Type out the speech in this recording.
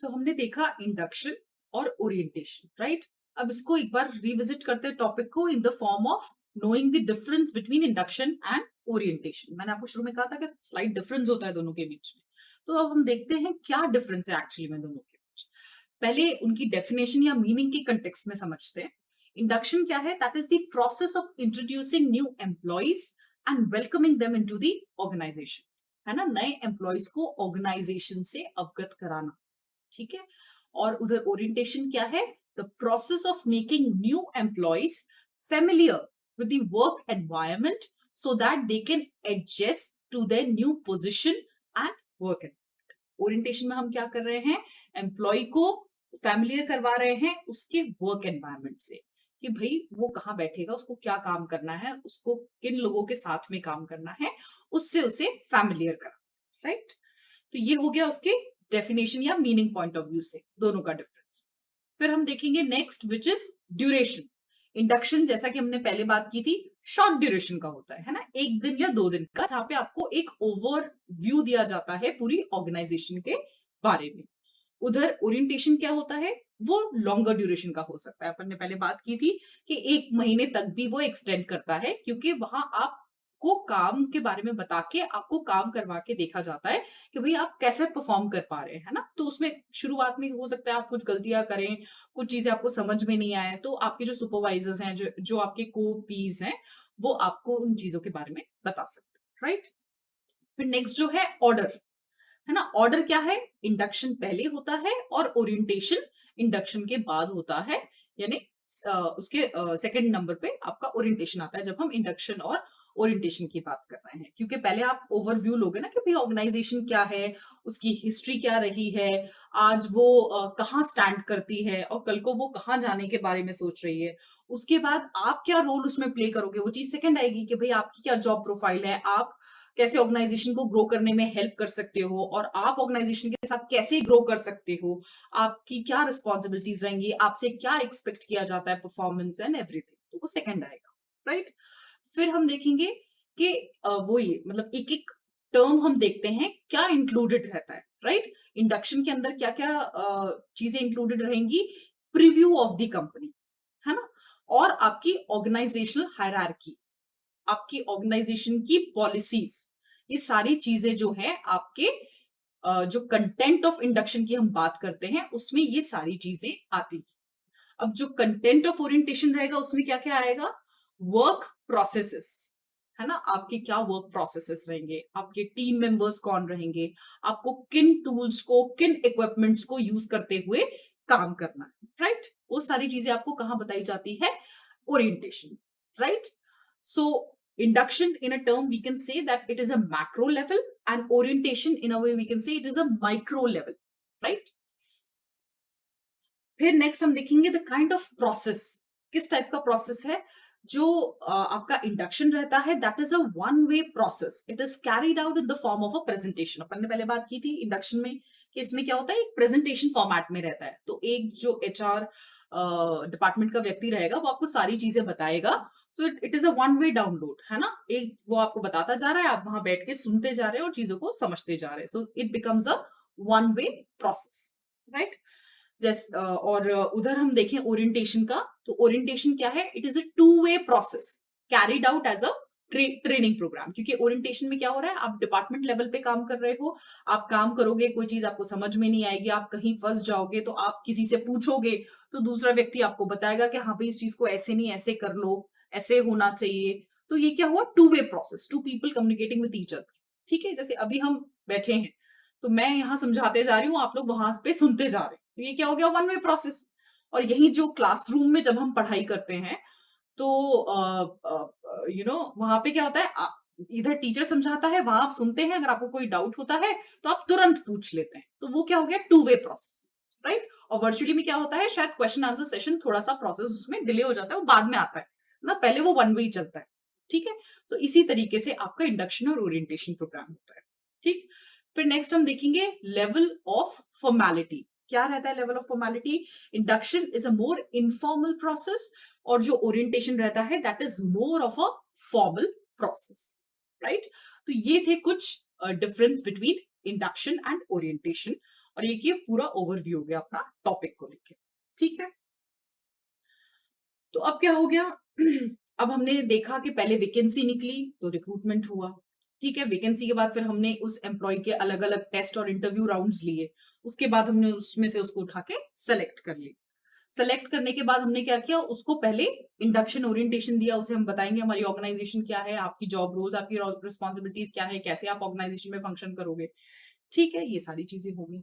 हमने देखा इंडक्शन और ओरिएंटेशन, राइट? अब इसको एक बार रिविजिट करते हैं टॉपिक को इन the form of knowing the difference between induction and orientation. मैंने आपको शुरू में कहा था कि स्लाइट डिफरेंस होता है दोनों के बीच में। तो अब हम देखते हैं क्या डिफरेंस है एक्चुअली में दोनों के बीच। पहले उनकी डेफिनेशन या मीनिंग की कंटेक्स्ट में समझते हैं। इंडक्शन क्या है? That is the process of introducing new employees and welcoming them into the organisation. है ना, नए एम्प्लॉइज को ऑर्गेनाइजेशन से अवगत कराना। ठीक है। और उधर ओरिएंटेशन क्या है? The process of making new employees familiar with the work environment so that they can adjust to their new position and work environment. Orientation में हम क्या कर रहे हैं? एम्प्लॉय को फैमिलियर करवा रहे हैं उसके वर्क एनवायरमेंट से, कि भाई वो कहाँ बैठेगा, उसको क्या काम करना है, उसको किन लोगों के साथ में काम करना है, उससे उसे फैमिलियर करा। राइट? तो ये हो गया उसके डेफिनेशन या मीनिंग पॉइंट ऑफ व्यू से दोनों का डिफरेंस। फिर हम देखेंगे next which is duration. Induction जैसा कि हमने पहले बात की थी, शॉर्ट ड्यूरेशन का होता है ना, 1 दिन या 2 दिन का, जहां पे आपको एक ओवर व्यू दिया जाता है पूरी ऑर्गेनाइजेशन के बारे में। उधर ओरिएंटेशन क्या होता है? वो लॉन्गर ड्यूरेशन का हो सकता है। अपन ने पहले बात की थी कि 1 महीने तक भी वो एक्सटेंड करता है, क्योंकि वहां आपको काम के बारे में बता के आपको काम करवा के देखा जाता है कि भाई आप कैसे परफॉर्म कर पा रहे हैं, है ना। तो उसमें शुरुआत में हो सकता है आप कुछ गलतियां करें, कुछ चीजें आपको समझ में नहीं आए, तो आपके जो सुपरवाइजर्स हैं, जो जो आपके को पीज हैं, वो आपको उन चीजों के बारे में बता सकते हैं। राइट? फिर नेक्स्ट जो है ऑर्डर, है ना। ऑर्डर क्या है? इंडक्शन पहले होता है और ओरिएंटेशन इंडक्शन के बाद होता है। यानी उसके सेकंड नंबर पे आपका ओरिएंटेशन आता है जब हम इंडक्शन और ओरिएंटेशन की बात कर रहे हैं, क्योंकि पहले आप ओवरव्यू लोगे ना कि भाई ऑर्गेनाइजेशन क्या है, उसकी हिस्ट्री क्या रही है, आज वो कहाँ स्टैंड करती है और कल को वो कहाँ जाने के बारे में सोच रही है। उसके बाद आप क्या रोल उसमें प्ले करोगे, वो चीज सेकंड आएगी कि भाई आपकी क्या जॉब प्रोफाइल है, आप कैसे ऑर्गेनाइजेशन को ग्रो करने में हेल्प कर सकते हो और आप ऑर्गेनाइजेशन के साथ कैसे ग्रो कर सकते हो, आपकी क्या रिस्पॉन्सिबिलिटीज रहेंगी, आपसे क्या एक्सपेक्ट किया जाता है, परफॉर्मेंस एंड एवरीथिंग। तो वो सेकंड आएगा। राइट? फिर हम देखेंगे कि वो ये मतलब एक एक टर्म हम देखते हैं क्या इंक्लूडेड रहता है। राइट? इंडक्शन के अंदर क्या क्या चीजें इंक्लूडेड रहेंगी? प्रीव्यू ऑफ द कंपनी, है ना, और आपकी ऑर्गेनाइजेशनल हायरार्की, आपकी ऑर्गेनाइजेशन की पॉलिसीज, ये सारी चीजें जो है आपके जो कंटेंट ऑफ इंडक्शन की हम बात करते हैं उसमें ये सारी चीजें आती हैं। अब जो कंटेंट ऑफ ओरिएंटेशन रहेगा उसमें क्या क्या आएगा? वर्क प्रोसेसेस, है ना, आपके क्या वर्क प्रोसेसेस रहेंगे, आपके टीम मेंबर्स कौन रहेंगे, आपको किन टूल्स को, किन इक्विपमेंट्स को यूज करते हुए काम करना है। राइट? वो सारी चीजें आपको कहाँ बताई जाती है? Orientation. Right? So induction in a term we can say that it is a macro level, and orientation in a way we can say it is a micro level. Right? फिर next हम देखेंगे the kind of process, किस type का process है जो आपका induction रहता है। That is a one way process, it is carried out in the form of a presentation. अपन ने पहले बात की थी इंडक्शन में कि इसमें क्या होता है, एक प्रेजेंटेशन फॉर्मेट में रहता है। तो एक जो एचआर डिपार्टमेंट का व्यक्ति रहेगा वो आपको सारी चीजें बताएगा। So it is a one way download, है ना। एक वो आपको बताता जा रहा है, आप वहां बैठ के सुनते जा रहे हैं और चीजों को समझते जा रहे हैं। So it becomes a one way process. Right? जैसे और उधर हम देखें ओरिएंटेशन का, तो ओरिएंटेशन क्या है? It is a two way process carried out as a training programme. क्योंकि ओरिएंटेशन में क्या हो रहा है, आप डिपार्टमेंट लेवल पे काम कर रहे हो, आप काम करोगे, कोई चीज आपको समझ में नहीं आएगी, आप कहीं फंस जाओगे तो आप किसी से पूछोगे, तो दूसरा व्यक्ति आपको बताएगा कि हाँ भाई इस चीज को ऐसे नहीं ऐसे कर लो, ऐसे होना चाहिए। तो ये क्या हुआ? Two way process, two people communicating with each other. ठीक है, जैसे अभी हम बैठे हैं तो मैं यहाँ समझाते जा रही हूँ, आप लोग वहां पे सुनते जा रहे हैं, तो ये क्या हो गया? One way process. और यही जो क्लासरूम में जब हम पढ़ाई करते हैं तो वहां पे क्या होता है, इधर टीचर समझाता है, वहां आप सुनते हैं, अगर आपको कोई डाउट होता है तो आप तुरंत पूछ लेते हैं। तो वो क्या हो गया? To way process. राइट? और वर्चुअली में क्या होता है, शायद क्वेश्चन आंसर सेशन थोड़ा सा प्रोसेस उसमें डिले हो जाता है, वो बाद में आता है ना, पहले वो वन वे ही चलता है। ठीक है। तो इसी तरीके से आपका इंडक्शन और ओरिएंटेशन प्रोग्राम होता है। ठीक। फिर नेक्स्ट हम देखेंगे लेवल ऑफ फॉर्मेलिटी। क्या रहता है level of formality? Induction is a more informal process, और जो ओरिएंटेशन रहता है that is more of a formal process. Right? तो ये थे कुछ difference between induction and orientation. और ये पूरा ओवरव्यू हो गया अपना टॉपिक को लेके। ठीक है, तो अब क्या हो गया अब हमने देखा कि पहले वैकेंसी निकली तो रिक्रूटमेंट हुआ। ठीक है, वैकेंसी के बाद फिर हमने उस एम्प्लॉय के अलग अलग टेस्ट और इंटरव्यू राउंड्स लिए। उसके बाद हमने उसमें से उसको उठा के सेलेक्ट कर लिया। सेलेक्ट करने के बाद हमने क्या किया, उसको पहले इंडक्शन ओरिएंटेशन दिया। उसे हम बताएंगे हमारी ऑर्गेनाइजेशन क्या है, आपकी जॉब रोल्स, आपकी रिस्पॉन्सिबिलिटीज क्या है, कैसे आप ऑर्गेनाइजेशन में फंक्शन करोगे। ठीक है, ये सारी चीजें हो गई।